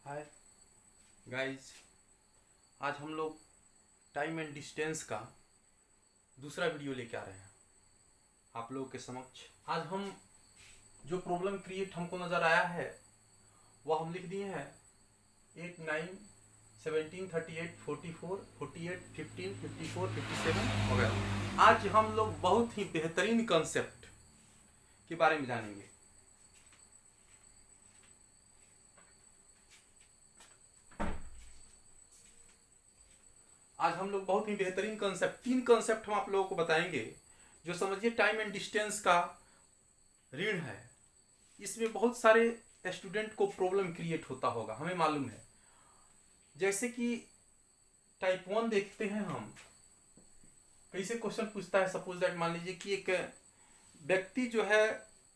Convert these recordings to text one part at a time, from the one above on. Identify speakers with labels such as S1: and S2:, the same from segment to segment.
S1: Hi guys, आज हम लोग टाइम एंड डिस्टेंस का दूसरा वीडियो लेके आ रहे हैं आप लोगों के समक्ष। आज हम जो प्रॉब्लम क्रिएट हमको नज़र आया है वह हम लिख दिए हैं 8, 9, 17, 38, 44, 48, 15, 54, 57 वगैरह। आज हम लोग बहुत ही बेहतरीन कॉन्सेप्ट के बारे में जानेंगे। आज हम लोग बहुत ही बेहतरीन कॉन्सेप्ट, 3 कॉन्सेप्ट हम आप लोगों को बताएंगे जो समझिए टाइम एंड डिस्टेंस का ऋण है। इसमें बहुत सारे स्टूडेंट को प्रॉब्लम क्रिएट होता होगा, हमें मालूम है। जैसे कि टाइप 1 देखते हैं हम, कैसे क्वेश्चन पूछता है। सपोज दैट मान लीजिए कि एक व्यक्ति जो है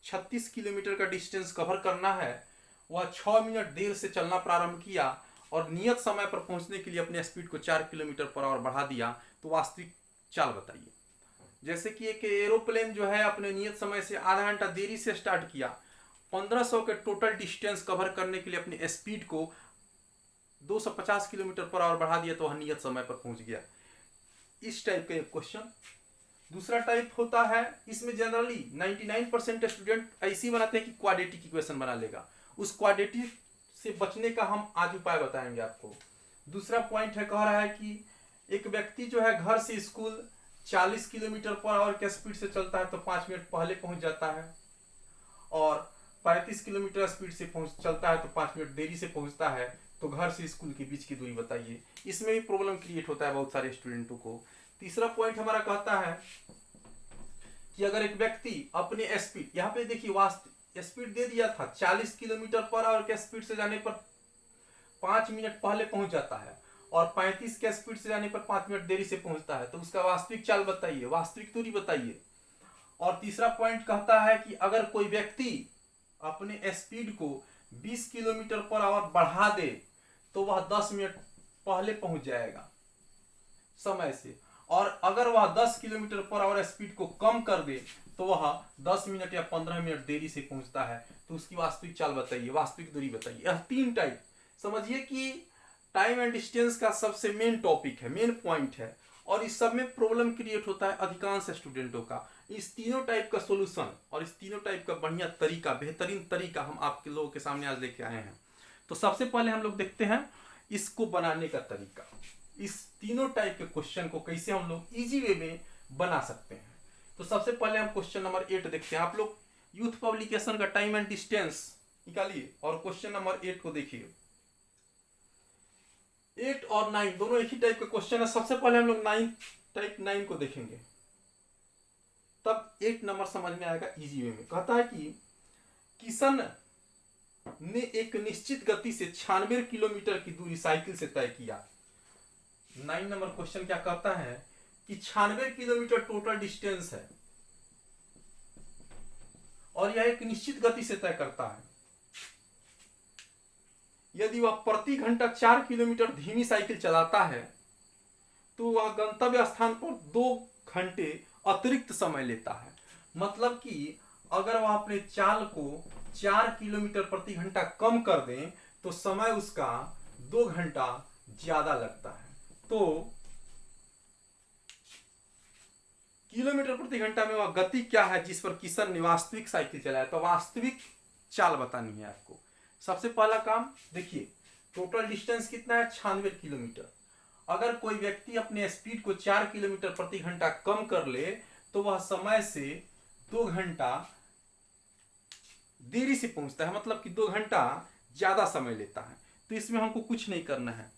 S1: 36 किलोमीटर का डिस्टेंस कवर करना है, वह 6 मिनट देर से चलना प्रारंभ किया और नियत समय पर पहुंचने के लिए अपने स्पीड को 4 किलोमीटर पर आवर बढ़ा दिया, तो वास्तविक चाल बताइए। जैसे कि एक एरोप्लेन जो है अपने नियत समय से आधा घंटा देरी से स्टार्ट किया, 1500 के टोटल डिस्टेंस कवर करने के लिए अपने स्पीड को 250 किलोमीटर पर आवर बढ़ा दिया, तो वह नियत समय पर पहुंच गया। इस टाइप का एक क्वेश्चन। दूसरा टाइप होता है, इसमें जनरली 99% स्टूडेंट ऐसे ही बनाते हैं कि क्वाड्रेटिक इक्वेशन बना लेगा। उस क्वाड्रेटिक से बचने का हम आज उपाय बताएंगे आपको। दूसरा पॉइंट है, कह रहा है कि एक व्यक्ति जो है घर से स्कूल 40 किलोमीटर पर आवर के स्पीड से चलता है तो 5 मिनट पहले पहुंच जाता है, और 35 किलोमीटर स्पीड से चलता है तो 5 मिनट देरी से पहुंचता है, तो घर से स्कूल के बीच की दूरी बताइए। इसमें भी प्रॉब्लम क्रिएट होता है बहुत सारे स्टूडेंटों को। तीसरा पॉइंट हमारा कहता है कि अगर एक व्यक्ति अपने स्पीड, यहाँ पे देखिए वास्तविक स्पीड दे दिया था 40 किलोमीटर पर आवर के स्पीड से जाने पर 5 मिनट पहले पहुंच जाता है, और 35 के स्पीड से जाने पर 5 मिनट देरी से पहुंचता है, तो उसका वास्तविक चाल बताइए, वास्तविक दूरी बताइए। और तीसरा पॉइंट कहता है कि अगर कोई व्यक्ति अपने स्पीड को 20 किलोमीटर पर आवर बढ़ा दे तो वह 10 मिनट पहले पहुंच जाएगा समय से, और अगर वह 10 किलोमीटर पर आवर स्पीड को कम कर दे तो वह 10 मिनट या 15 मिनट देरी से पहुंचता है, तो उसकी वास्तविक चाल बताइए, वास्तविक दूरी बताइए। यह 3 टाइप समझिए कि टाइम एंड डिस्टेंस का सबसे मेन टॉपिक है, मेन पॉइंट है, और इस सब में प्रॉब्लम क्रिएट होता है अधिकांश स्टूडेंटों का। इस तीनों टाइप का सोल्यूशन और इस तीनों टाइप का बढ़िया तरीका, बेहतरीन तरीका हम आपके लोगों के सामने आज लेके आए हैं। तो सबसे पहले हम लोग देखते हैं इसको बनाने का तरीका। इस तीनों टाइप के क्वेश्चन को कैसे हम लोग इजी वे में बना सकते हैं। तो सबसे पहले हम क्वेश्चन नंबर 8 देखते हैं। आप लोग यूथ पब्लिकेशन का टाइम एंड डिस्टेंस निकालिए और क्वेश्चन नंबर 8 को देखिए। 8 और 9 दोनों एक ही टाइप का क्वेश्चन है। सबसे पहले हम लोग टाइप 9 को देखेंगे, तब 8 नंबर समझ में आएगा इजी वे में। कहता है कि किशन ने एक निश्चित गति से 96 किलोमीटर की दूरी साइकिल से तय किया। 9 नंबर क्वेश्चन क्या कहता है कि 96 किलोमीटर टोटल डिस्टेंस है और यह एक निश्चित गति से तय करता है। यदि वह प्रति घंटा 4 किलोमीटर धीमी साइकिल चलाता है तो वह गंतव्य स्थान पर 2 घंटे अतिरिक्त समय लेता है। मतलब कि अगर वह अपने चाल को 4 किलोमीटर प्रति घंटा कम कर दें तो समय उसका 2 घंटा ज्यादा लगता है। तो किलोमीटर प्रति घंटा में वह गति क्या है जिस पर किशन ने वास्तविक साइकिल चलाया, तो वास्तविक चाल बतानी है आपको। सबसे पहला काम देखिए, टोटल डिस्टेंस कितना है, 96 किलोमीटर। अगर कोई व्यक्ति अपने स्पीड को 4 किलोमीटर प्रति घंटा कम कर ले तो वह समय से 2 घंटा देरी से पहुंचता है, मतलब कि 2 घंटा ज्यादा समय लेता है। तो इसमें हमको कुछ नहीं करना है।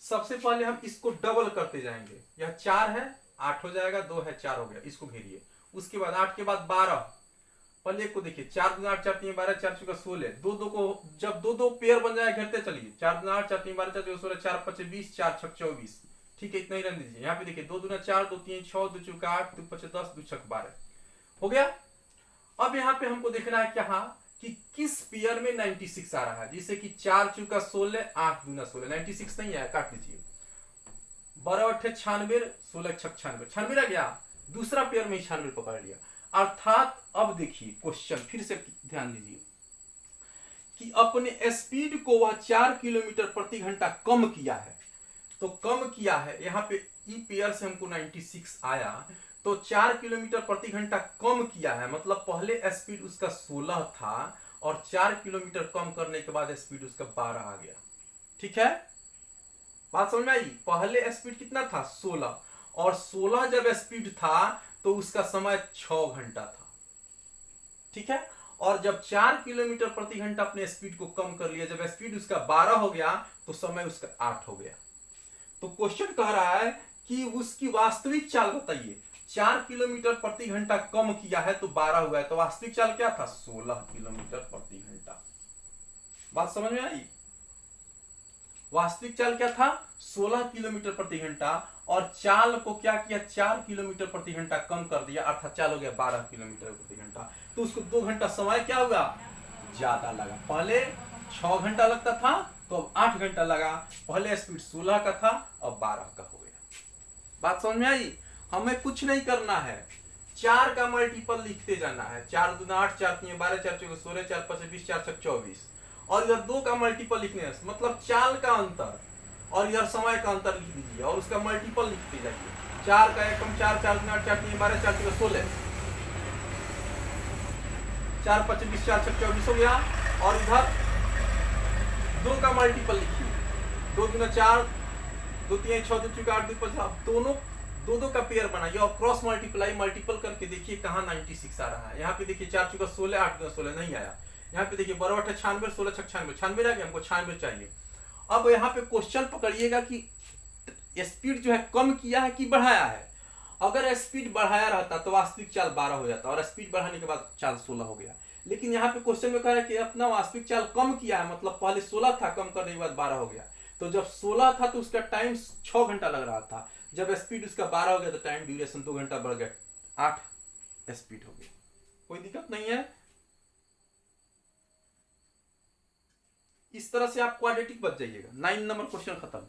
S1: सबसे पहले हम इसको डबल करते जाएंगे। यह 4 है, 8 हो जाएगा, 2 है, 4 हो गया, इसको घेरिए। उसके बाद 8 के बाद 12, पहले को देखिए, 4 दूना 8, 4 3 12, 4 चौका 16, 2 2 को जब 2 2 पेयर बन जाए घेरते चलिए। 4 दूना 8, 4 3 12, 4 चौका 16, 4 5 20, 4 6 24। ठीक है, इतना ही रहने दीजिए। यहाँ पे देखिए 2 दूना 4, 2 3 6, 2 चौका 8, 2 5 10, 2 6 12 हो गया। अब यहाँ पे हमको देखना है क्या कि किस पेयर में 96 आ रहा है। जैसे कि 4 चौका 16, 8 दूना 16, 96 नहीं आया, काट दीजिए। 12 8 96, 16 6 96, 96 आ गया। दूसरा पेयर में 96 पकड़ लिया। अर्थात अब देखिए क्वेश्चन फिर से ध्यान दीजिए कि अपने स्पीड को वह 4 किलोमीटर प्रति घंटा कम किया है। तो कम किया है, यहाँ पे ई पेयर से हमको 96 आया, तो 4 किलोमीटर प्रति घंटा कम किया है, मतलब पहले स्पीड उसका 16 था और 4 किलोमीटर कम करने के बाद स्पीड उसका 12 आ गया। ठीक है, बात समझ में आई? पहले स्पीड कितना था? 16, और 16 जब स्पीड था तो उसका समय 6 घंटा था। ठीक है, और जब 4 किलोमीटर प्रति घंटा अपने स्पीड को कम कर लिया, जब स्पीड उसका 12 हो गया तो समय उसका 8 हो गया। तो क्वेश्चन कह रहा है कि उसकी वास्तविक चाल बताइए। 4 किलोमीटर प्रति घंटा कम किया है तो 12 हुआ है, तो वास्तविक चाल क्या था? 16 किलोमीटर प्रति घंटा। बात समझ में आई? वास्तविक चाल क्या था? 16 किलोमीटर प्रति घंटा, और चाल को क्या किया? 4 किलोमीटर प्रति घंटा कम कर दिया, अर्थात चाल हो गया 12 किलोमीटर प्रति घंटा। तो उसको 2 घंटा समय क्या हुआ? ज्यादा लगा। पहले 6 घंटा लगता था तो अब 8 घंटा लगा। पहले स्पीड 16 का था, अब 12 का हो गया। बात समझ में आई? हमें कुछ नहीं करना है, 4 का मल्टीपल लिखते जाना है। 4 दूना 8, 4 तीन 12, 4 चौके 16, 4 5 20, 4 6 24, और इधर 2 का मल्टीपल लिखने है, मतलब चाल का अंतर और इधर समय का अंतर लिख दीजिए और उसका मल्टीपल लिखते जाइए। 4 का एकम 4, 4 दूना 8, 4 तीन 12, 4 चौके 16, 4 5 20, 4 6 24 हो गया, और इधर 2 का मल्टीपल लिखिए। 2 दूना 4, 2 3 6, 2 चौके 8, 2 5, दोनों 2 का पेयर बनाइए और क्रॉस मल्टीपल करके देखिए कहाँ 96 आ रहा है। यहाँ पे देखिए 4 चौका 16, 8 दूना 16 नहीं आया। यहाँ पे देखिए 12 8 96, 16 6 96, 96 रह गया, हमको 96 चाहिए। अब यहाँ पे क्वेश्चन पकड़िएगा कि स्पीड जो है कम किया है कि बढ़ाया है। अगर स्पीड बढ़ाया रहता तो वास्तविक चाल 12 हो जाता, और स्पीड बढ़ाने के बाद चाल 16 हो गया। लेकिन यहाँ पे क्वेश्चन में कह रहा है कि अपना वास्तविक चाल कम किया है, मतलब पहले 16 था, कम करने के बाद 12 हो गया। तो जब 16 था तो उसका टाइम 6 घंटा लग रहा था, जब स्पीड उसका 12 हो गया तो टाइम ड्यूरेशन 2 घंटा बढ़ गया, 8 स्पीड हो गया। कोई दिक्कत नहीं है। इस तरह से आप क्वाड्रेटिक बच जाइएगा। 9 नंबर क्वेश्चन खत्म।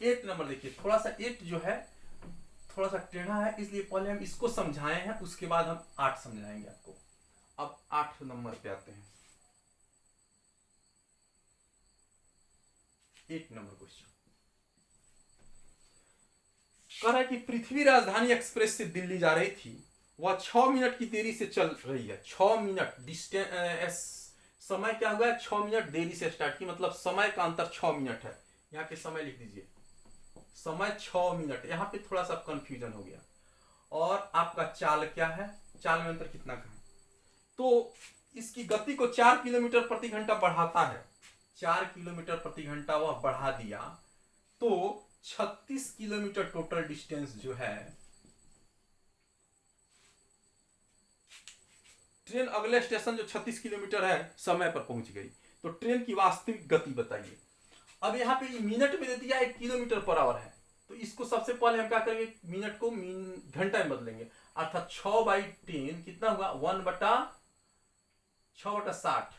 S1: 8 नंबर देखिए, थोड़ा सा 8 जो है थोड़ा सा टेढ़ा है, इसलिए पहले हम इसको समझाए हैं, उसके बाद हम 8 समझाएंगे आपको। अब 8 नंबर पे आते हैं। 8 नंबर क्वेश्चन कह रहा है कि पृथ्वी राजधानी एक्सप्रेस से दिल्ली जा रही थी, वह 6 मिनट की देरी से चल रही है। 6 मिनट डिस्टेंस, समय क्या हुआ है? 6 मिनट देरी से स्टार्ट की, मतलब समय का अंतर 6 मिनट है। यहाँ पे समय लिख दीजिए, समय 6 मिनट। यहाँ पे थोड़ा सा कंफ्यूजन हो गया। और आपका चाल क्या है? चाल में अंतर कितना का है? तो इसकी गति को 4 किलोमीटर प्रति घंटा बढ़ाता है, 4 किलोमीटर प्रति घंटा वह बढ़ा दिया, तो 36 किलोमीटर टोटल डिस्टेंस जो है, ट्रेन अगले स्टेशन जो 36 किलोमीटर है समय पर पहुंच गई। तो ट्रेन की वास्तविक गति बताइए। अब यहाँ पे मिनट में दे दिया है, किलोमीटर पर आवर है, तो इसको सबसे पहले हम क्या करेंगे? मिनट को घंटा में बदलेंगे, अर्थात 6/10 कितना हुआ? 1/6/60,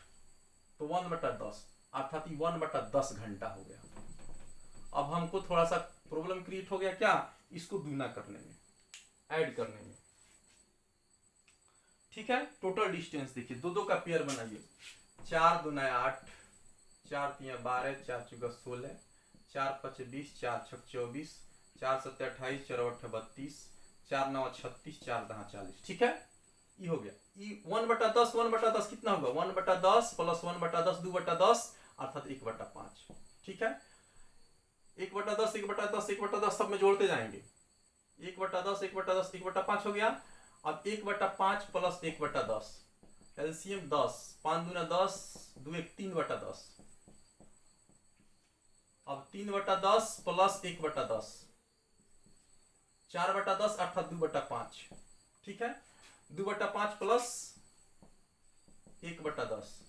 S1: तो 1/10, अर्थात 1/10 घंटा हो गया। अब हमको थोड़ा सा प्रॉब्लम क्रिएट हो गया, क्या? इसको दूना करने में, ऐड करने में। ठीक है, टोटल डिस्टेंस देखिए, 2 का पेयर बनाइए। 4 दूना 8, 4 3 12, 4 चौका 16, 4 5 20, 4 6 24, 4 7 28, 4 8 32, 4 9 36, 4 10 40। ठीक है, ये हो गया। ये 1/10, 1/10 कितना होगा? 1/10 प्लस 1/10, 2/10, अर्थात 1/5। ठीक है, 1/10, 1/10, 1/10 सब में जोड़ते जाएंगे। 1/10, 1/10, 1/5 हो गया। अब 1/5 प्लस 1/10, एलसीएम 10, 5 दूना 10, 2 1 3/10। अब 3/10 प्लस 1/10, 4/10, अर्थात 2/5। ठीक है, 2/5 प्लस 1/10,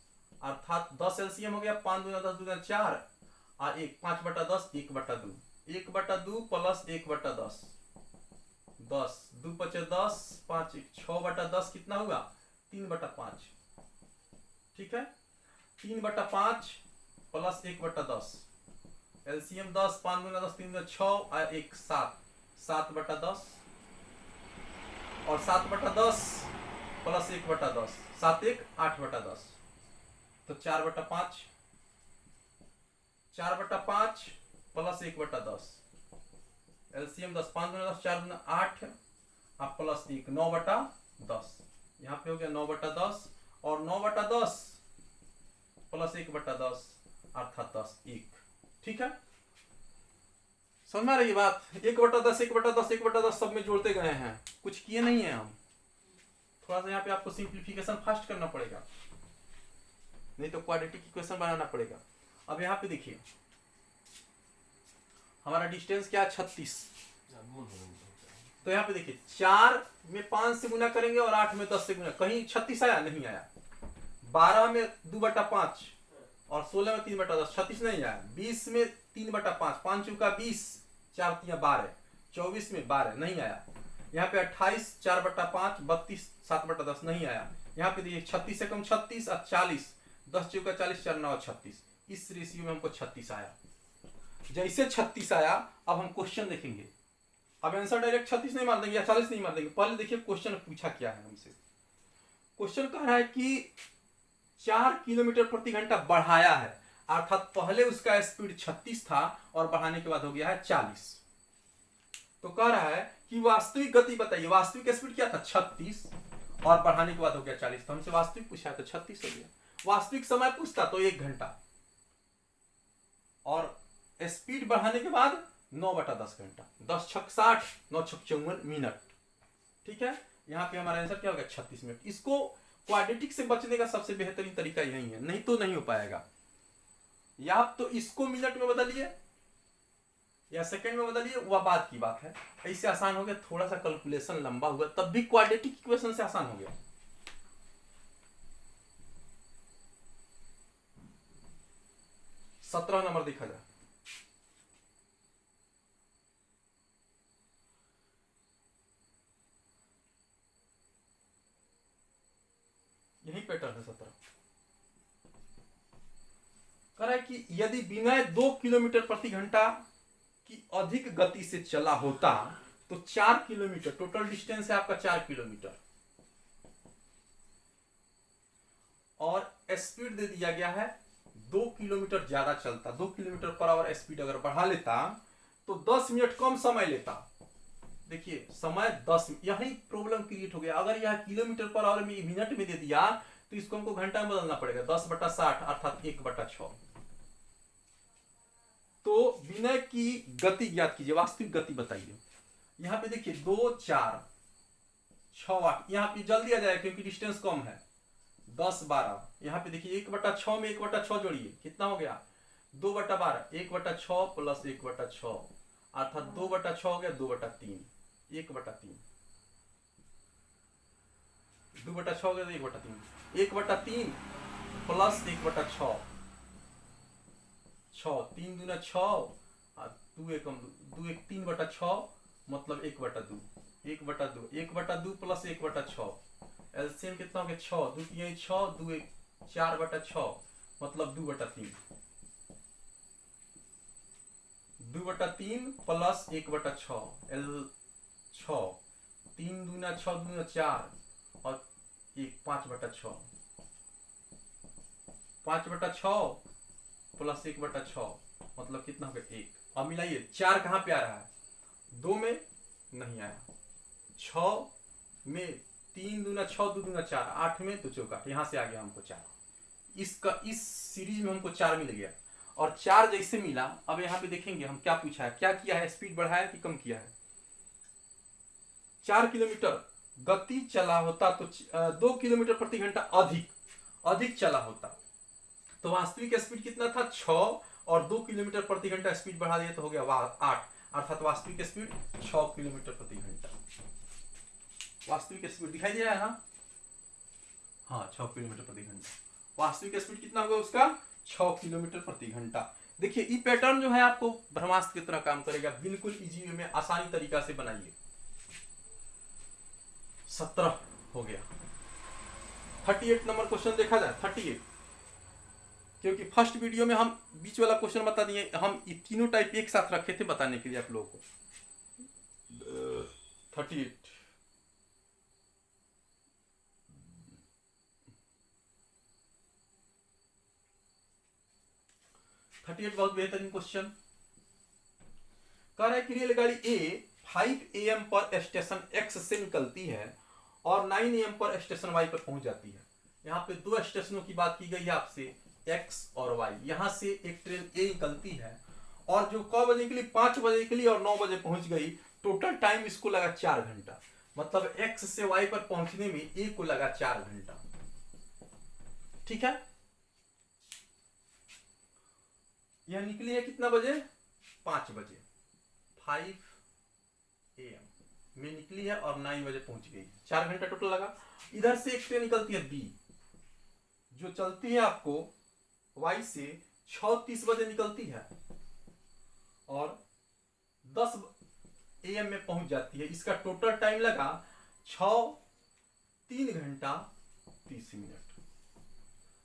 S1: अर्थात 10 एलसीएम हो गया। 5 दूना 10, 2 दूना 4, और 1 5/10, 1/2, 1/2 प्लस 1/10, 10, 2 5 10, 5 6/10 कितना हुआ? 3/5। ठीक है, 3/5 प्लस 1/10, एलसीएम 10, 5 दूना 10, 3 दूना 6, और 1 7, 7/10, और 7/10 प्लस 1/10, 7 1 8/10। तो 4/5, 4/5 प्लस 1/10, एलसीएम 10, 5 × 10 4 × 8 आप प्लस 1, 9/10, यहाँ पे हो गया 9/10 और 9/10 प्लस 1/10 अर्थात 10, 1। ठीक है, समझ में आ रही है बात? 1/10 1/10 1/10 सब में जोड़ते गए हैं, कुछ किए नहीं है हम। थोड़ा सा यहाँ पे आपको सिंप्लीफिकेशन फास्ट करना पड़ेगा, नहीं तो क्वाड्रेटिक इक्वेशन बनाना पड़ेगा। अब यहाँ पे देखिए हमारा डिस्टेंस क्या है 36, तो यहाँ पे देखिए 4 में 5 से गुना करेंगे और 8 में 10 से गुना, कहीं 36 आया? नहीं आया। 12 में 2/5 और 16 में 3/10, 36 नहीं आया। 20 में 3/5, 5 चौका 20, 4 × 12, 24 में 12 नहीं आया। यहाँ पे 28, 4/5, 32, 7/10 नहीं आया। यहाँ पे देखिए 36 से कम 36 और 40, 10 चौका 40, 4 9 36, इस रेशियो में हमको 36 आया। जैसे 36 आया अब हम क्वेश्चन देखेंगे। अब आंसर डायरेक्ट 36 नहीं मार देंगे या 40 नहीं मार देंगे, पहले देखिए क्वेश्चन पूछा क्या है हमसे। क्वेश्चन कह रहा है कि 4 किलोमीटर प्रति घंटा बढ़ाया है, अर्थात पहले उसका स्पीड 36 था और बढ़ाने के बाद हो गया है 40। तो कह रहा है कि वास्तविक गति बताइए। वास्तविक स्पीड क्या था? 36 और बढ़ाने के बाद हो गया 40। तो हमसे वास्तविक पूछा तो 36 हो गया। वास्तविक समय पूछता तो 1 घंटा, और स्पीड बढ़ाने के बाद 9/10 घंटा, 10 छक 60, 9 छक 54 मिनट। ठीक है, यहाँ पे हमारा आंसर क्या होगा? 36 मिनट। इसको क्वाड्रेटिक से बचने का सबसे बेहतरीन तरीका यही है, नहीं तो नहीं हो पाएगा। या आप तो इसको मिनट में बदलिए या सेकंड में बदलिए, वह बात की बात है। ऐसे आसान हो गया, थोड़ा सा कैलकुलेशन लंबा हुआ तब भी क्वाड्रेटिक इक्वेशन से आसान हो गया। सत्रह नंबर देखा जाए। यही पैटर्न है 17। कह रहा है कि यदि विनय 2 किलोमीटर प्रति घंटा की अधिक गति से चला होता तो 4 किलोमीटर, टोटल डिस्टेंस है आपका 4 किलोमीटर, और स्पीड दे दिया गया है 2 किलोमीटर ज्यादा चलता, 2 किलोमीटर पर आवर स्पीड अगर बढ़ा लेता तो 10 मिनट कम समय लेता। देखिए समय 10, यही प्रॉब्लम क्रिएट हो गया। अगर यह किलोमीटर पर आवर में मिनट में दे दिया तो इसको हमको घंटा में बदलना पड़ेगा, 10/60 अर्थात 1/6। तो विनय की गति ज्ञात कीजिए, वास्तविक गति बताइए। यहाँ पे देखिए 2 4 6 8, यहाँ पे जल्दी आ जाएगा क्योंकि डिस्टेंस कम है। 10 12, यहाँ पे देखिए 1/6 में 1/6 जोड़िए, कितना हो गया? 2/12, 1/6 प्लस 1/6 अर्थात 2/6 हो गया 2/3, 1/3, 2/6 हो गया 1/3, 1/3 प्लस 1/6, 6, 3 दूना 6 और 2 1 3/6 मतलब 1/2, 1/2, 1/2 प्लस 1/6, एलसीएम कितना हो गया? 6, 2 3 6, 2 1 4/6 मतलब 2/3, 2/3 प्लस 1/6 एल 6, 3 दूना 6 दूना 4 और 1 5/6, 5/6 प्लस 1/6 मतलब कितना हो गया? 1। अब मिलाइए, 4 कहाँ पे आ रहा है? 2 में नहीं आया, 6 में 3 दूना 6 2 दूना 4, 8 में तो चौका, यहाँ से आ गया हमको 4। इसका इस सीरीज में हमको 4 मिल गया, और 4 जैसे मिला अब यहाँ पे देखेंगे हम क्या पूछा है, क्या किया है, स्पीड बढ़ाया कि कम किया है। 4 किलोमीटर गति चला होता तो 2 किलोमीटर प्रति घंटा अधिक चला होता, तो वास्तविक स्पीड कितना था? 6, और 2 किलोमीटर प्रति घंटा स्पीड बढ़ा दिया तो हो गया 8, अर्थात वास्तविक स्पीड 6 किलोमीटर प्रति घंटा। वास्तविक स्पीड दिखाई दे रहा है ना? हाँ 6 किलोमीटर प्रति घंटा। वास्तविक स्पीड कितना होगा उसका? 6 किलोमीटर प्रति घंटा। देखिए ये पैटर्न जो है आपको ब्रह्मास्त्र की तरह काम करेगा, बिल्कुल इजी वे में आसानी तरीका से बनाइए। 17 हो गया। 38 नंबर क्वेश्चन देखा जाए। 38, क्योंकि फर्स्ट वीडियो में हम बीच वाला क्वेश्चन बता दिए, हम ये तीनों टाइप एक साथ रखे थे बताने के लिए आप लोगों को। 38 38 38 बहुत बेहतरीन क्वेश्चन। कह रहा है कि रेलगाड़ी ए 5 AM पर स्टेशन एक्स से निकलती है और 9 AM पर स्टेशन वाई पर पहुंच जाती है। यहाँ पे दो स्टेशनों की बात की गई है आपसे, एक्स और वाई। यहाँ से एक ट्रेन ए निकलती है और जो क बजे के लिए 5 बजे के लिए और 9 बजे पहुंच गई। टोटल टाइम इसको लगा 4 घंटा, मतलब एक्स से वाई पर पहुंचने में ए को लगा 4 घंटा। ठीक है, यह निकली है कितना बजे? 5 बजे, 5 AM में निकली है और 9 बजे पहुंच गई, 4 घंटा टोटल लगा। इधर से एक ट्रेन निकलती है बी, जो चलती है आपको वाई से 6:30 बजे निकलती है और 10 AM में पहुंच जाती है। इसका टोटल टाइम लगा 3 घंटा 30 मिनट,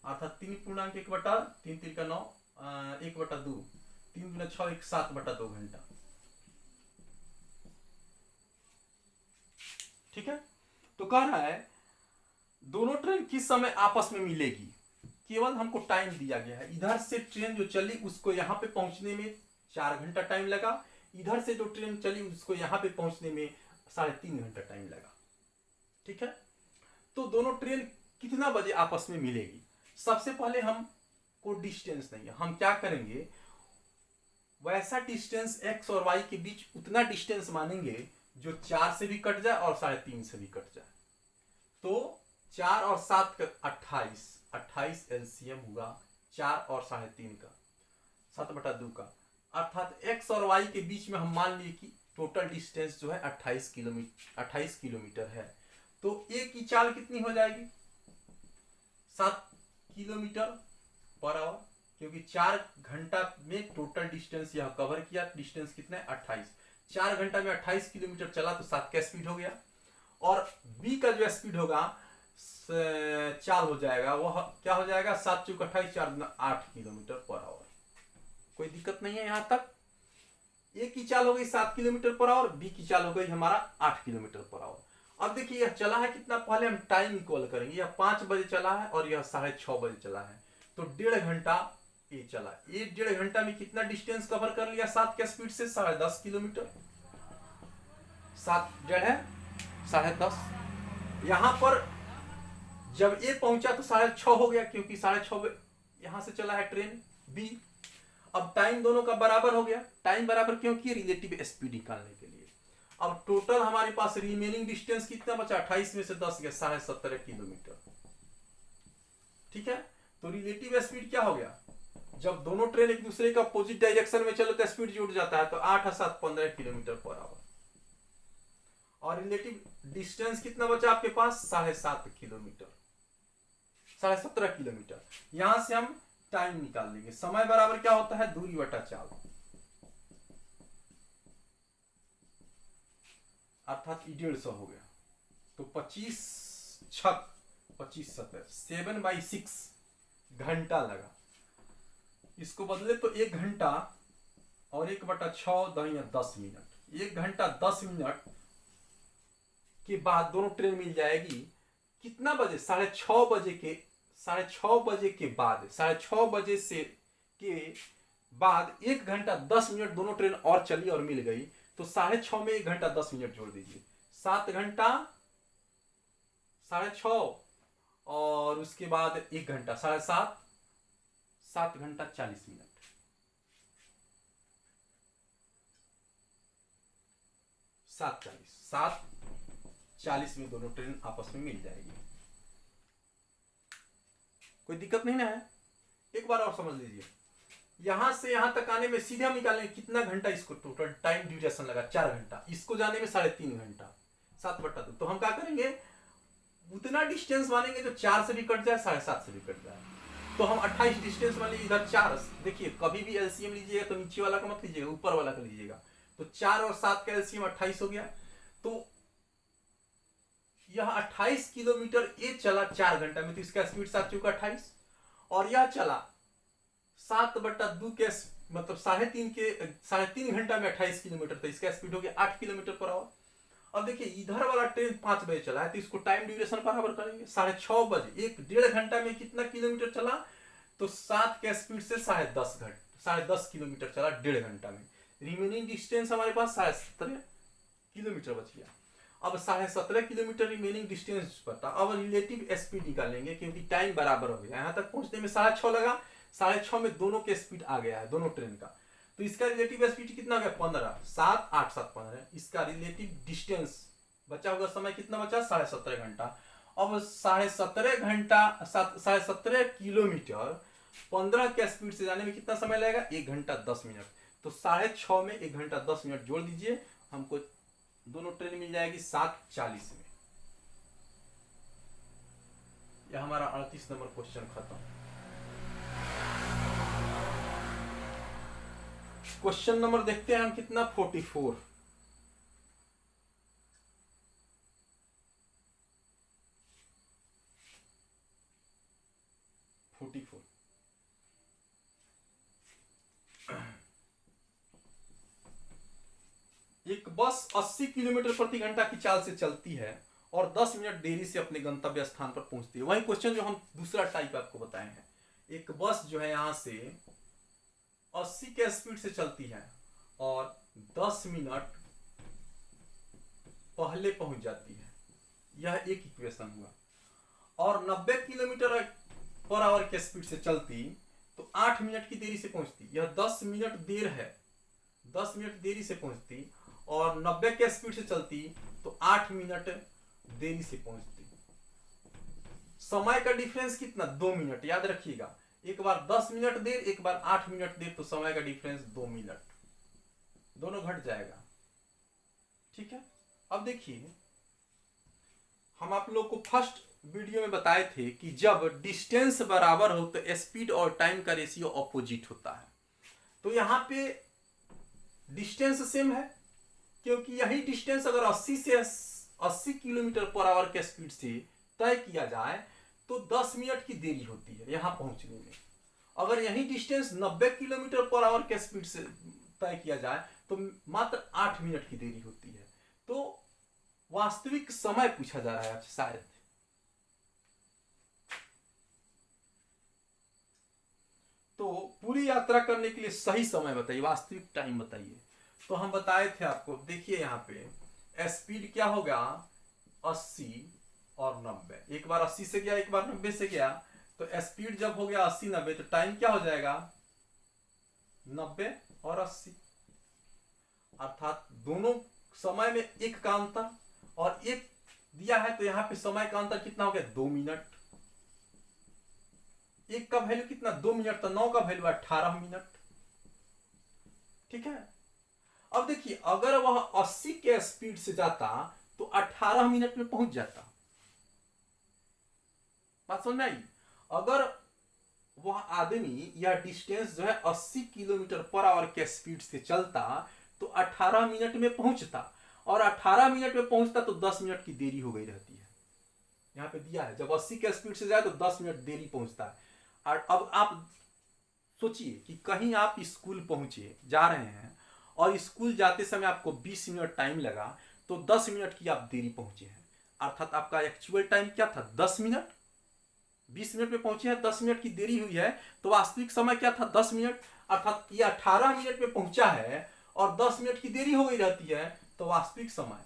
S1: अर्थात 3.1/3 3 का 9 1/2 3 × 6 7/2 घंटा। ठीक है, तो कह रहा है दोनों ट्रेन किस समय आपस में मिलेगी, केवल हमको टाइम दिया गया है। इधर से ट्रेन जो चली उसको यहाँ पे पहुंचने में 4 घंटा टाइम लगा, इधर से जो ट्रेन चली उसको यहाँ पे पहुंचने में 3.5 घंटा टाइम लगा। ठीक है, तो दोनों ट्रेन कितना बजे आपस में मिलेगी? सबसे पहले हमको डिस्टेंस नहीं है, हम क्या करेंगे, वैसा डिस्टेंस एक्स और वाई के बीच उतना डिस्टेंस मानेंगे जो 4 से भी कट जाए और 3.5 से भी कट जाए। तो 4 और 7 का 28 LCM होगा 4 और 3.5 का 7/2 का, अर्थात एक्स और वाई के बीच में हम मान लिए कि टोटल डिस्टेंस जो है 28 किलोमीटर है। तो ए की चाल कितनी हो जाएगी? 7 किलोमीटर पर आवर, क्योंकि 4 घंटा में टोटल डिस्टेंस यह कवर किया। डिस्टेंस कितना है? 28। 4 घंटा में 28 किलोमीटर चला तो 7 का स्पीड हो गया। और बी का जो स्पीड होगा चाल हो जाएगा, वह क्या हो जाएगा? 7 × 4 = 28, 4 × 8 किलोमीटर पर आवर। कोई दिक्कत नहीं है यहां तक। ए की चाल हो गई 7 किलोमीटर पर आवर, बी की चाल हो गई हमारा 8 किलोमीटर पर आवर। अब देखिए यह चला है कितना, पहले हम टाइम इक्वल करेंगे। यह 5 बजे चला है और यह 6:30 बजे चला है, तो 1.5 घंटा ए चला। ये 1.5 घंटा में कितना डिस्टेंस कवर कर लिया 7 के स्पीड से? 10.5 किलोमीटर। 7 डेढ़ है 10.5। यहां पर जब ए पहुंचा तो 6:30 हो गया, क्योंकि 6:30 यहां से चला है ट्रेन बी। अब टाइम दोनों का बराबर हो गया। टाइम बराबर क्यों किया? रिलेटिव स्पीड निकालने के लिए। अब टोटल हमारे पास रिमेनिंग डिस्टेंस कितना बचा? 28 में से 10 गया, 17.5 किलोमीटर। ठीक है, तो रिलेटिव स्पीड क्या हो गया? जब दोनों ट्रेन एक दूसरे का अपोजिट डायरेक्शन में चले तो स्पीड जुड़ जाता है, तो 8 और 7 15 किलोमीटर पर आवर। और रिलेटिव डिस्टेंस कितना बचा आपके पास? 7.5 किलोमीटर, 17.5 किलोमीटर। यहां से हम टाइम निकाल लेंगे। समय बराबर क्या होता है? दूरी बटा चाल, अर्थात 150 हो गया। तो 25 छक 25 7 7/6 घंटा लगा। इसको बदले तो 1 घंटा और 1/6 10 मिनट। 1 घंटा 10 मिनट के बाद दोनों ट्रेन मिल जाएगी। कितना बजे? 6:30 बजे के 6:30 बजे के बाद 6:30 बजे से के बाद 1 घंटा 10 मिनट दोनों ट्रेन और चली और मिल गई। तो 6:30 में 1 घंटा 10 मिनट जोड़ दीजिए, 7 घंटा 6:30 और उसके बाद 1 घंटा 7.5, 7 घंटा 40 मिनट। 7:40 में दोनों ट्रेन आपस में मिल जाएगी। कोई दिक्कत नहीं ना है? एक बार और समझ लीजिए। यहां से यहां तक आने में सीधे हम निकालेंगे कितना घंटा, इसको टोटल टाइम ड्यूरेशन लगा 4 घंटा, इसको जाने में 3.5 घंटा, 7/2। तो हम क्या करेंगे? उतना डिस्टेंस मानेंगे जो 4 से भी कट जाए, 7.5 से भी कट जाए। तो हम 28 डिस्टेंस मान लीजिए, इधर 4। देखिए कभी भी एलसीएम लीजिएगा तो नीचे वाला का मत लीजिएगा, ऊपर वाला का लीजिएगा। तो 4 और 7 का एलसीएम 28 हो गया। तो यह 28 किलोमीटर ये चला 4 घंटा में, तो इसका स्पीड 7 × 4 = 28। और यह चला 7/2 के मतलब 3.5 घंटा में 28 किलोमीटर, तो इसका स्पीड हो गया 8 किलोमीटर पर आवर। अब देखिए इधर वाला ट्रेन 5 बजे चला है, तो इसको टाइम ड्यूरेशन बराबर करेंगे। 6:30 बजे 1.5 घंटा में कितना किलोमीटर चला? तो 7 के स्पीड से 10.5 घंटा 10.5 किलोमीटर चला 1.5 घंटा में। रिमेनिंग डिस्टेंस हमारे पास 17.5 किलोमीटर बच गया। अब 17.5 किलोमीटर रिमेनिंग डिस्टेंस पता, अब रिलेटिव स्पीड निकालेंगे क्योंकि टाइम बराबर हो गया। यहाँ तक पहुंचने में 6.5 लगा, 6.5 में दोनों के स्पीड आ गया है, दोनों ट्रेन का। तो इसका रिलेटिव स्पीड कितना हो गया 15, 7 8 7 15। इसका रिलेटिव डिस्टेंस बचा हुआ समय कितना बचा 17.5 घंटा। अब 17.5 घंटा 17.5 किलोमीटर 15 के स्पीड से जाने में कितना समय लगेगा 1 घंटा 10 मिनट। तो 6.5 में 1 घंटा 10 मिनट जोड़ दीजिए, हमको दोनों ट्रेन मिल जाएगी 7:40 में। यह हमारा 38 नंबर क्वेश्चन खत्म। क्वेश्चन नंबर देखते हैं हम कितना 44। एक बस 80 किलोमीटर प्रति घंटा की चाल से चलती है और 10 मिनट देरी से अपने गंतव्य स्थान पर पहुंचती है। वही क्वेश्चन जो हम दूसरा टाइप आपको बताए हैं। एक बस जो है यहां से 80 के स्पीड से चलती है और 10 मिनट पहले पहुंच जाती है, यह एक इक्वेशन हुआ। और 90 किलोमीटर पर आवर के स्पीड से चलती तो 8 मिनट की देरी से पहुंचती, यह 10 मिनट देर है, 10 मिनट देरी से पहुंचती। और 90 के स्पीड से चलती तो 8 मिनट देरी से पहुंचती। समय का डिफरेंस कितना 2 मिनट, याद रखिएगा। एक बार 10 मिनट देर, एक बार 8 मिनट देर, तो समय का डिफरेंस 2 मिनट, दोनों घट जाएगा। ठीक है। अब देखिए, हम आप लोग को फर्स्ट वीडियो में बताए थे कि जब डिस्टेंस बराबर हो तो स्पीड और टाइम का रेशियो ऑपोजिट होता है। तो यहां पे डिस्टेंस सेम है, क्योंकि यही डिस्टेंस अगर 80 किलोमीटर पर आवर के स्पीड से तय किया जाए तो 10 मिनट की देरी होती है यहां पहुंचने में। अगर यही डिस्टेंस 90 किलोमीटर पर आवर के स्पीड से तय किया जाए तो मात्र 8 मिनट की देरी होती है। तो वास्तविक समय पूछा जा रहा है आपसे शायद। तो पूरी यात्रा करने के लिए सही समय बताइए, वास्तविक टाइम बताइए। तो हम बताए थे आपको, देखिए यहाँ पे स्पीड क्या होगा 80 और 90। एक बार 80 से गया, एक बार 90 से गया, तो स्पीड जब हो गया 80 90 तो टाइम क्या हो जाएगा 90 और 80, अर्थात दोनों समय में एक का अंतर। और एक दिया है तो यहाँ पे समय का अंतर कितना हो गया 2 मिनट। एक का वैल्यू कितना 2 मिनट, तो 9 का वैल्यू 18 मिनट। ठीक है। अब देखिए, अगर वह 80 के स्पीड से जाता तो 18 मिनट में पहुंच जाता। बात समझ में आई। अगर वह आदमी या डिस्टेंस जो है 80 किलोमीटर पर आवर के स्पीड से चलता तो 18 मिनट में पहुंचता, और 18 मिनट में पहुंचता तो 10 मिनट की देरी हो गई रहती है। यहां पे दिया है जब 80 के स्पीड से जाए तो 10 मिनट देरी पहुंचता है। और अब आप सोचिए कि कहीं आप स्कूल पहुंचे, जा रहे हैं, और स्कूल जाते समय आपको 20 मिनट टाइम लगा तो 10 मिनट की आप देरी पहुंचे हैं, अर्थात आपका एक्चुअल टाइम क्या था 10 मिनट। 20 मिनट में पहुंचे हैं, 10 मिनट की देरी हुई है, तो वास्तविक समय क्या था 10 मिनट, अर्थात ये 18 मिनट में पहुंचा है और 10 मिनट की देरी हो गई रहती है, तो वास्तविक समय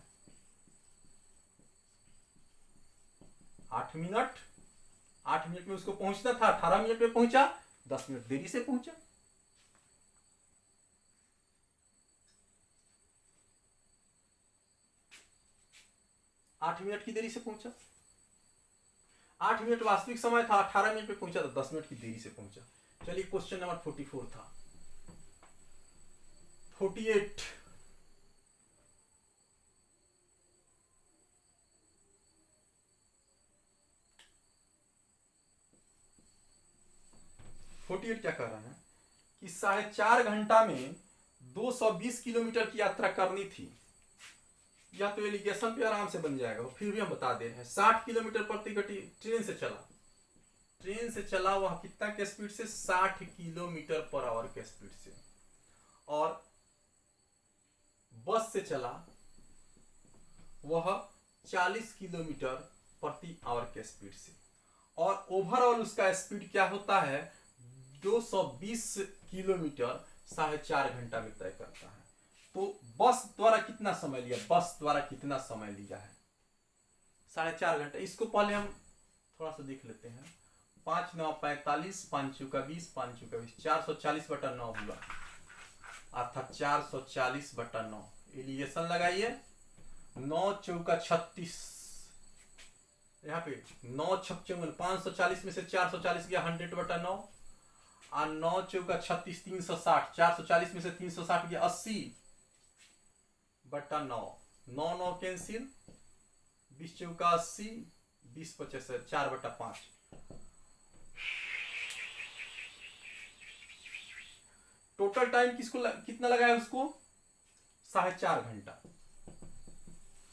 S1: 8 मिनट। 8 मिनट में उसको पहुंचना था, 18 मिनट में पहुंचा, 10 मिनट देरी से पहुंचा। आठ मिनट की देरी से पहुंचा। 8 मिनट वास्तविक समय था, 18 मिनट में पहुंचा तो 10 मिनट की देरी से पहुंचा। चलिए क्वेश्चन नंबर 44 था। 48 क्या कह रहा है कि 4.5 घंटा में 220 किलोमीटर की यात्रा करनी थी। या तो एलिगेशन पे आराम से बन जाएगा, फिर भी हम बता दे रहे हैं। 60 किलोमीटर प्रति घंटे ट्रेन से चला, ट्रेन से चला वह कितना के स्पीड से 60 किलोमीटर पर आवर के स्पीड से, और बस से चला वह 40 किलोमीटर प्रति आवर के स्पीड से। और ओवरऑल उसका स्पीड क्या होता है 220 किलोमीटर 4.5 घंटा में तय करता है। तो बस द्वारा कितना समय लिया, बस द्वारा कितना समय लिया है 4.5 घंटा। इसको पहले हम थोड़ा सा देख लेते हैं। 5 9 45, 5 चौका 20, 5 चौका 20, 440/9 हुआ, अर्थात 440/9। एलिगेशन लगाइए, 9 चौका 36, यहाँ पे 9 छक 540 में से 440 गया 100/9, और 9 चौका 36 360, 440 में से 360 गया 80/9, 9 9 कैंसिल, 20 चौका 80, 20 50 4/5। टोटल टाइम किसको कितना लगाया उसको 4.5 घंटा।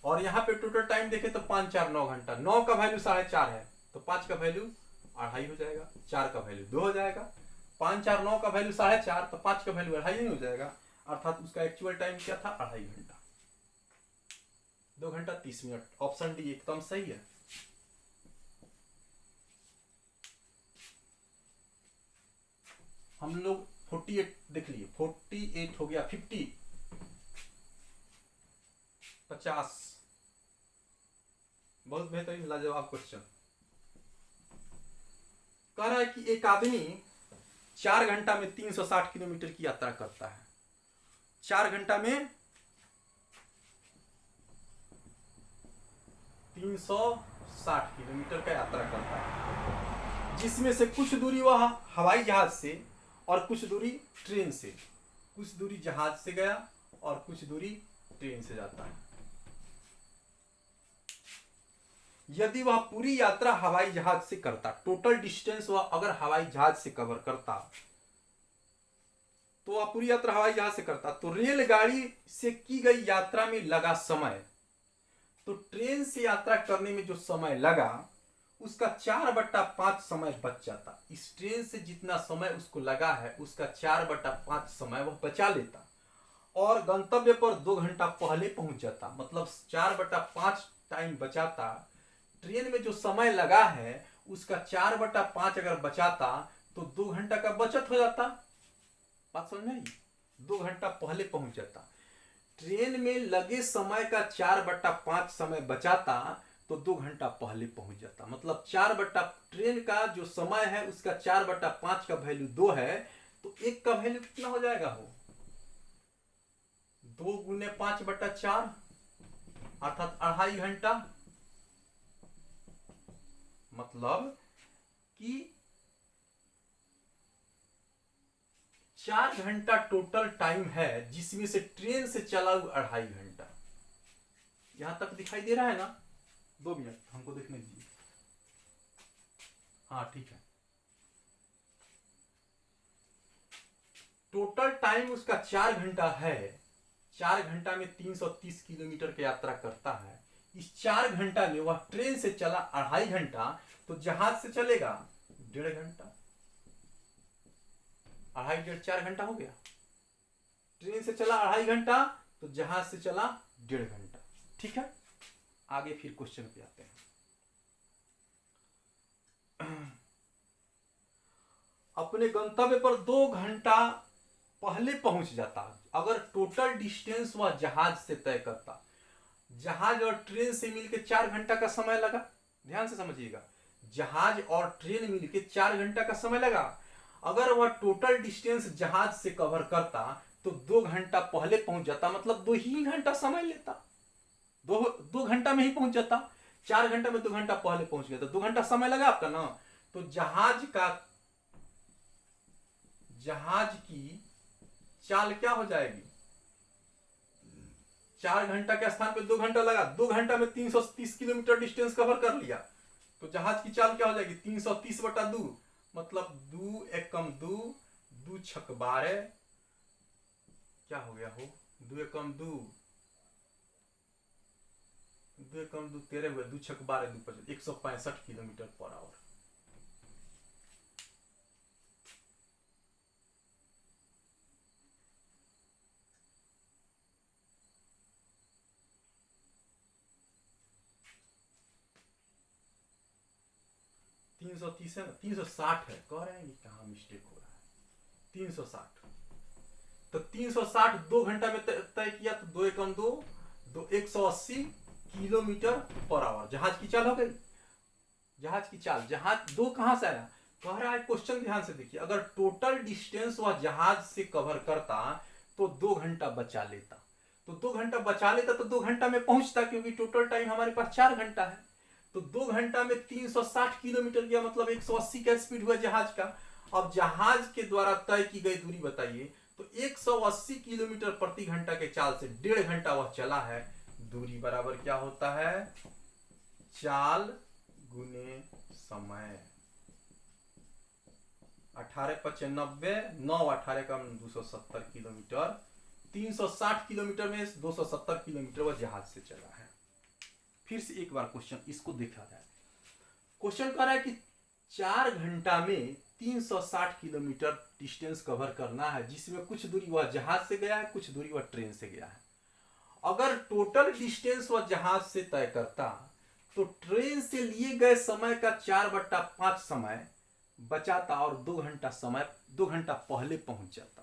S1: और यहाँ पे टोटल टाइम देखे तो 5 4 9 घंटा। 9 का वैल्यू 4.5 है तो 5 का वैल्यू 2.5 हो जाएगा, 4 का वैल्यू 2 हो जाएगा, 5 4 9 का वैल्यू 4.5 तो 5 का वैल्यू 2.5 नहीं हो जाएगा, अर्थात उसका एक्चुअल टाइम क्या था 2.5 घंटा, 2 घंटा 30 मिनट। ऑप्शन डी एकदम सही है। हम लोग 48 देख लिए, 48 हो गया, 50 50। बहुत बेहतरीन लाजवाब क्वेश्चन। कह रहा है कि एक आदमी 4 घंटा में 360 किलोमीटर की यात्रा करता है। 4 घंटा में 360 किलोमीटर का यात्रा करता है, जिसमें से कुछ दूरी वह हवाई जहाज से और कुछ दूरी ट्रेन से, कुछ दूरी जहाज से गया और कुछ दूरी ट्रेन से जाता है। यदि वह पूरी यात्रा हवाई जहाज से करता, टोटल डिस्टेंस वह अगर हवाई जहाज से कवर करता, तो वह पूरी यात्रा हवाई जहाज से करता, तो रेलगाड़ी से की गई यात्रा में लगा समय, तो ट्रेन से यात्रा करने में जो समय लगा उसका 4/5 समय बच जाता। इस ट्रेन से जितना समय उसको लगा है उसका 4/5 समय वह बचा लेता और गंतव्य पर 2 घंटा पहले पहुंच जाता। मतलब 4/5 टाइम बचाता। ट्रेन में जो समय लगा है उसका 4/5 अगर बचाता तो 2 घंटा का बचत हो जाता। बात समझ में आई? 2 घंटा पहले पहुंच जाता। ट्रेन में लगे समय का 4/5 समय बचाता तो 2 घंटा पहले पहुंच जाता। मतलब ट्रेन का जो समय है उसका 4/5 का वैल्यू 2 है, तो 1 का वैल्यू कितना हो जाएगा? हो 2 गुने 5/4 अर्थात 2.5 घंटा। मतलब कि 4 घंटा टोटल टाइम है जिसमें से ट्रेन से चला 2.5 घंटा। यहां तक दिखाई दे रहा है ना? 2 मिनट हमको देखने दीजिए। हाँ ठीक है। टोटल टाइम उसका 4 घंटा है। 4 घंटा में 330 किलोमीटर की यात्रा करता है। इस 4 घंटा में वह ट्रेन से चला 2.5 घंटा, तो जहाज से चलेगा 1.5 घंटा। 2.5 4 घंटा हो गया। ट्रेन से चला 2.5 घंटा तो जहाज से चला 1.5 घंटा। ठीक है, आगे फिर क्वेश्चन पे आते हैं। अपने गंतव्य पर 2 घंटा पहले पहुंच जाता अगर टोटल डिस्टेंस वह जहाज से तय करता। जहाज और ट्रेन से मिलकर 4 घंटा का समय लगा। ध्यान से समझिएगा, जहाज और ट्रेन मिलकर 4 घंटा का समय लगा। अगर वह टोटल डिस्टेंस जहाज से कवर करता तो 2 घंटा पहले पहुंच जाता। मतलब 2 ही घंटा समय लेता। 2 घंटा में ही पहुंच जाता। 4 घंटा में 2 घंटा पहले पहुंच गया तो 2 घंटा समय लगा आपका ना। तो जहाज की चाल क्या हो जाएगी? 4 घंटा के स्थान पे 2 घंटा लगा। 2 घंटा में 330 किलोमीटर डिस्टेंस कवर कर लिया। तो जहाज की चाल क्या हो जाएगी? 330/2। मतलब 2 एकम 2, 2 छक 12, क्या हो गया? हो 2 एकम 2, 2 एकम 2 13 हुआ, 2 छक 12, 2 55, 165 किलोमीटर पर आवर। है ना, 360 है। कह रहे हैं कि कहाँ मिस्टेक हो रहा है। 360। तो 360 2 घंटा में तय किया, तो 2 एकम 2, 180 किलोमीटर पर आवर जहाज की चाल हो गई। जहाज की चाल, जहाज 2 कहां से आया, कह रहा है क्वेश्चन, ध्यान से देखिए, अगर टोटल डिस्टेंस वह जहाज से कवर करता तो 2 घंटा बचा लेता। तो 2 घंटा बचा लेता तो 2 घंटा में पहुंचता, क्योंकि टोटल टाइम हमारे पास 4 घंटा है। तो 2 घंटा में 360 किलोमीटर गया, मतलब 180 का स्पीड हुआ जहाज का। अब जहाज के द्वारा तय की गई दूरी बताइए, तो 180 किलोमीटर प्रति घंटा के चाल से 1.5 घंटा वह चला है। दूरी बराबर क्या होता है, चाल गुने समय। 18×5 = 9, 18 का 270 किलोमीटर। 360 किलोमीटर में 270 किलोमीटर वह जहाज से चला है। फिर से एक बार क्वेश्चन इसको देखा जाए। क्वेश्चन कह रहा है कि 4 घंटा में 360 किलोमीटर डिस्टेंस कवर करना है, जिसमें कुछ दूरी वह जहाज से गया है, कुछ दूरी वह ट्रेन से गया है। अगर टोटल डिस्टेंस वह जहाज से तय करता तो ट्रेन से लिए गए समय का 4/5 समय बचाता और 2 घंटा समय, 2 घंटा पहले पहुंच जाता।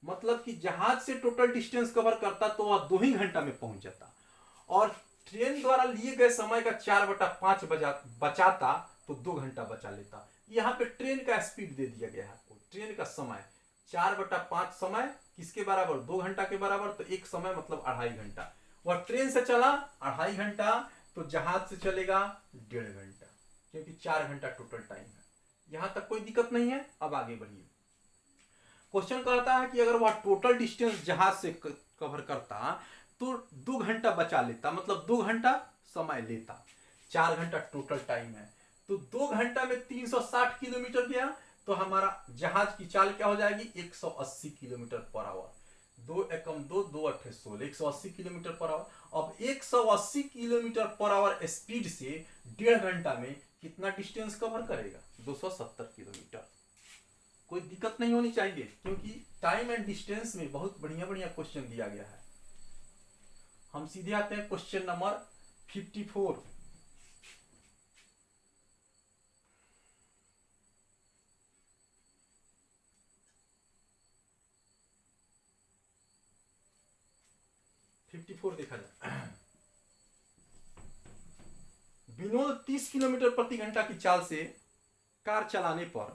S1: मतलब कि जहाज से टोटल डिस्टेंस कवर करता तो वह 2 ही घंटा में पहुंच जाता, और ट्रेन द्वारा लिए गए समय का 4/5 बचाता तो 2 घंटा बचा लेता। यहाँ पे ट्रेन का स्पीड दे दिया गया है आपको, ट्रेन का समय 4/5 समय किसके बराबर, 2 घंटा के बराबर। तो एक समय मतलब 2.5 घंटा। वह ट्रेन से चला 2.5 घंटा, तो जहाज से चलेगा 1.5 घंटा, क्योंकि 4 घंटा टोटल टाइम है। यहां तक कोई दिक्कत नहीं है। अब आगे बढ़िए। क्वेश्चन कहता है कि अगर वह टोटल डिस्टेंस जहाज से कवर करता तो 2 घंटा बचा लेता, मतलब 2 घंटा समय लेता। 4 घंटा टोटल टाइम है, तो 2 घंटा में 360 किलोमीटर गया, तो हमारा जहाज की चाल क्या हो जाएगी, 180 किलोमीटर पर आवर। 2 एकम 2, 2 अट्ठे 16, 180 किलोमीटर पर आवर। अब 180 किलोमीटर पर आवर स्पीड से 1.5 घंटा में कितना डिस्टेंस कवर करेगा, 270 किलोमीटर। कोई दिक्कत नहीं होनी चाहिए, क्योंकि टाइम एंड डिस्टेंस में बहुत बढ़िया बढ़िया क्वेश्चन दिया गया है। हम सीधे आते हैं क्वेश्चन नंबर 54। देखा जाए। विनोद 30 किलोमीटर प्रति घंटा की चाल से कार चलाने पर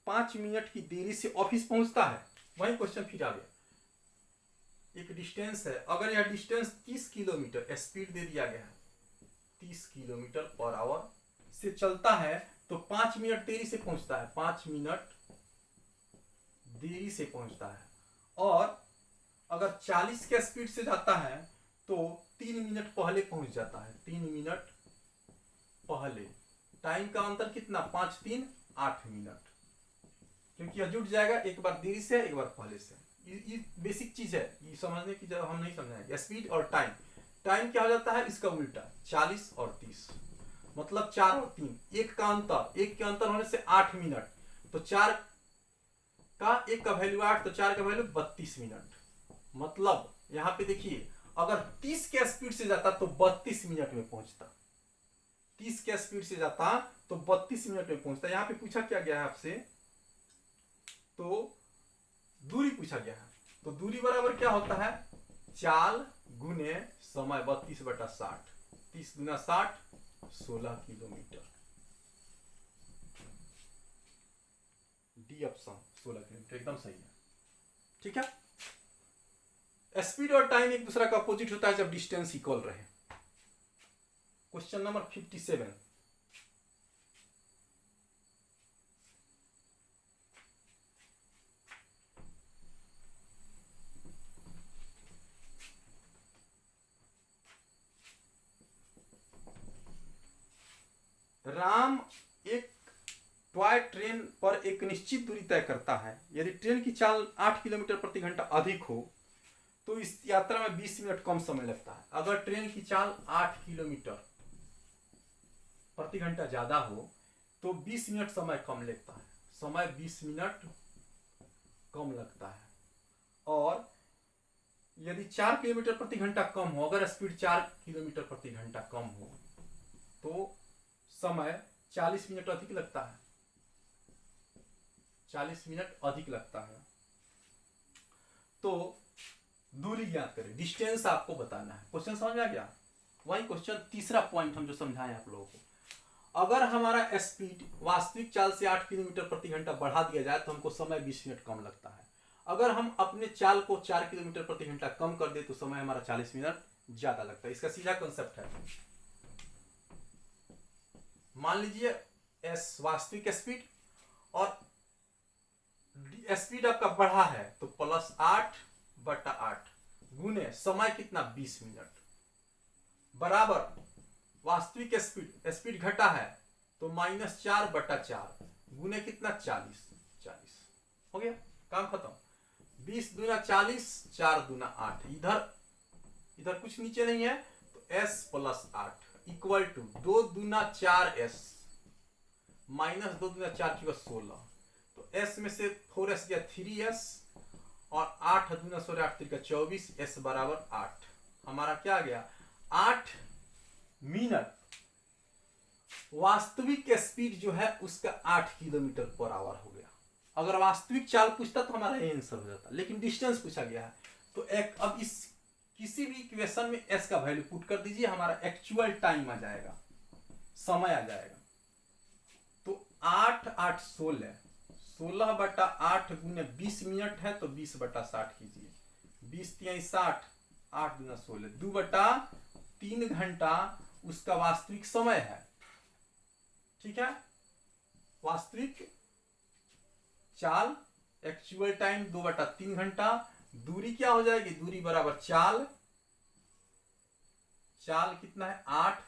S1: 5 मिनट की देरी से ऑफिस पहुंचता है। वही क्वेश्चन फिर आ गया। एक डिस्टेंस है, अगर यह डिस्टेंस 30 किलोमीटर स्पीड दे दिया गया है, 30 किलोमीटर पर आवर से चलता है, तो 5 मिनट देरी से पहुंचता है, 5 मिनट देरी से पहुंचता है। और अगर 40 के स्पीड से जाता है तो 3 मिनट पहले पहुंच जाता है, 3 मिनट पहले। टाइम का अंतर कितना, 5 3 8 मिनट, क्योंकि यह जुट जाएगा, एक बार देरी से एक बार पहले से। ये बेसिक चीज है, ये समझने की जब हम नहीं समझाएंगे। स्पीड और टाइम, टाइम क्या हो जाता है इसका उल्टा, 40 और 30, मतलब 4 और 3, एक का अंतर, एक के अंतर होने से 8 मिनट। तो 4 का 1 का वैल्यू 8, तो 4 का वैल्यू 32 मिनट। मतलब यहां पे देखिए, अगर 30 के स्पीड से जाता तो 32 मिनट में पहुंचता, 30 के स्पीड से जाता तो 32 मिनट में पहुंचता। यहां पे पूछा क्या गया है आपसे, तो दूरी पूछा गया है। तो दूरी बराबर क्या होता है, चाल गुने समय, 32/60, 30 गुना 60, 16 किलोमीटर। डी ऑप्शन 16 किलोमीटर एकदम सही है। ठीक है। स्पीड और टाइम एक दूसरा का अपोजिट होता है जब डिस्टेंस इक्वल रहे। Question number 57। राम एक टॉय ट्रेन पर एक निश्चित दूरी तय करता है। यदि ट्रेन की चाल 8 किलोमीटर प्रति घंटा अधिक हो तो इस यात्रा में 20 मिनट कम समय लगता है। अगर ट्रेन की चाल 8 किलोमीटर प्रति घंटा ज्यादा हो तो 20 मिनट समय कम लगता है, समय 20 मिनट कम लगता है। और यदि 4 किलोमीटर प्रति घंटा कम हो, अगर स्पीड 4 किलोमीटर प्रति घंटा कम हो तो समय 40 मिनट अधिक लगता है। 40 मिनट अधिक लगता है। तो दूरी ज्ञात करें, डिस्टेंस आपको बताना है। क्वेश्चन समझ में आ गया? वही क्वेश्चन तीसरा पॉइंट हम जो समझाएं आप लोगों को, अगर हमारा स्पीड वास्तविक चाल से 8 किलोमीटर प्रति घंटा बढ़ा दिया जाए तो हमको समय 20 मिनट कम लगता है। अगर हम अपने चाल को 4 किलोमीटर प्रति घंटा कम कर दे तो समय हमारा 40 मिनट ज्यादा लगता है। इसका सीधा कंसेप्ट है, मान लीजिए एस वास्तविक स्पीड और स्पीड आपका बढ़ा है तो +8/8 गुने समय कितना 20 मिनट बराबर वास्तविक स्पीड घटा है तो -4/4 गुने कितना 40 हो गया, काम खत्म। 20 दूना 40, 4 दूना 8, इधर कुछ नीचे नहीं है तो s + 8 इक्वल टू 2 दूना 4s माइनस 2 दूना 4 की 16, तो s में से 4s गया 3s और 8 दूना 16 8 का 24, s बराबर 8। हमारा क्या आ गया 8 मिनट। वास्तविक स्पीड जो है उसका 8 किलोमीटर पर आवर हो गया। अगर वास्तविक चाल पूछता तो हमारा आंसर हो जाता, लेकिन डिस्टेंस पूछा गया है तो एक अब इस किसी भी इक्वेशन में s का वैल्यू पुट कर दीजिए, हमारा एक्चुअल टाइम आ जाएगा, समय आ जाएगा। तो 8 16 16/8 गुने 20 मिनट है तो 20/60 कीजिए, 20 × 60 8 दूना 16 2/3 घंटा उसका वास्तविक समय है। ठीक है, वास्तविक चाल एक्चुअल टाइम 2/3 घंटा, दूरी क्या हो जाएगी, दूरी बराबर चाल कितना है 8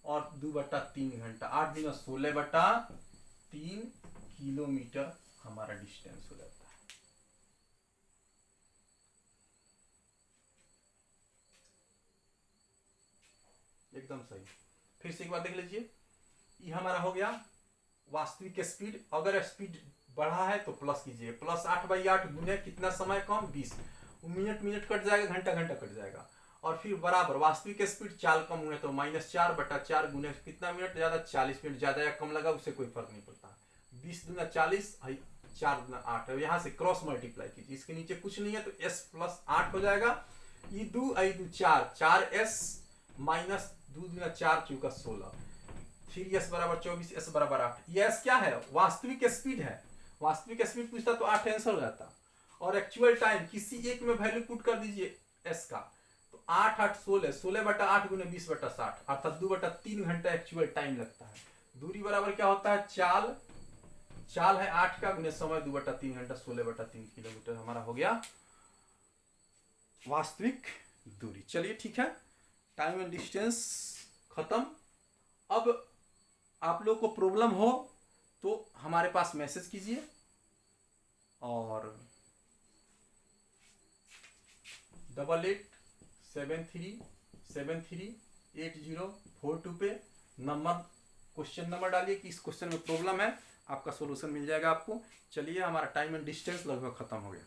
S1: और 2/3 घंटा, 8 दूना 16/3 किलोमीटर हमारा डिस्टेंस हो जाता है। एकदम सही। फिर से एक बार देख लीजिए, ये हमारा हो गया वास्तविक स्पीड। अगर स्पीड बढ़ा है तो प्लस कीजिए, +8/8 गुने कितना समय कम 20, मिनट कट जाएगा, घंटा कट जाएगा। और फिर बराबर वास्तविक स्पीड चाल कम हुए तो -4/4 गुने कितना मिनट ज्यादा 40 मिनट ज्यादा या कम लगा उससे कोई फर्क नहीं पड़ता। 20 दूना 40 4 दूना 8, यहाँ से क्रॉस मल्टीप्लाई कीजिए, इसके नीचे कुछ नहीं है तो s + 8 हो जाएगा। ये 2 4 4s माइनस 2 दूना 4 चौका 16, फिर s बराबर 24, s बराबर 8। ये s क्या है, वास्तविक स्पीड है। वास्तविक स्पीड पूछता तो 8 आंसर हो जाता। और एक्चुअल टाइम किसी एक में वैल्यू पुट कर दीजिए s का, तो 8 8 16 16/8 गुने 20/60 अर्थात 2/3 घंटा एक्चुअल टाइम लगता है। दूरी बराबर क्या होता है, चाल है 8 का गुने समय 2/3 घंटा 16/3 किलोमीटर हमारा हो गया वास्तविक दूरी। चलिए ठीक है, टाइम एंड डिस्टेंस खत्म। अब आप लोग को प्रॉब्लम हो तो हमारे पास मैसेज कीजिए और 8873738042 पे क्वेश्चन नंबर डालिए कि इस क्वेश्चन में प्रॉब्लम है, आपका सॉल्यूशन मिल जाएगा आपको। चलिए, हमारा टाइम एंड डिस्टेंस लगभग खत्म हो गया।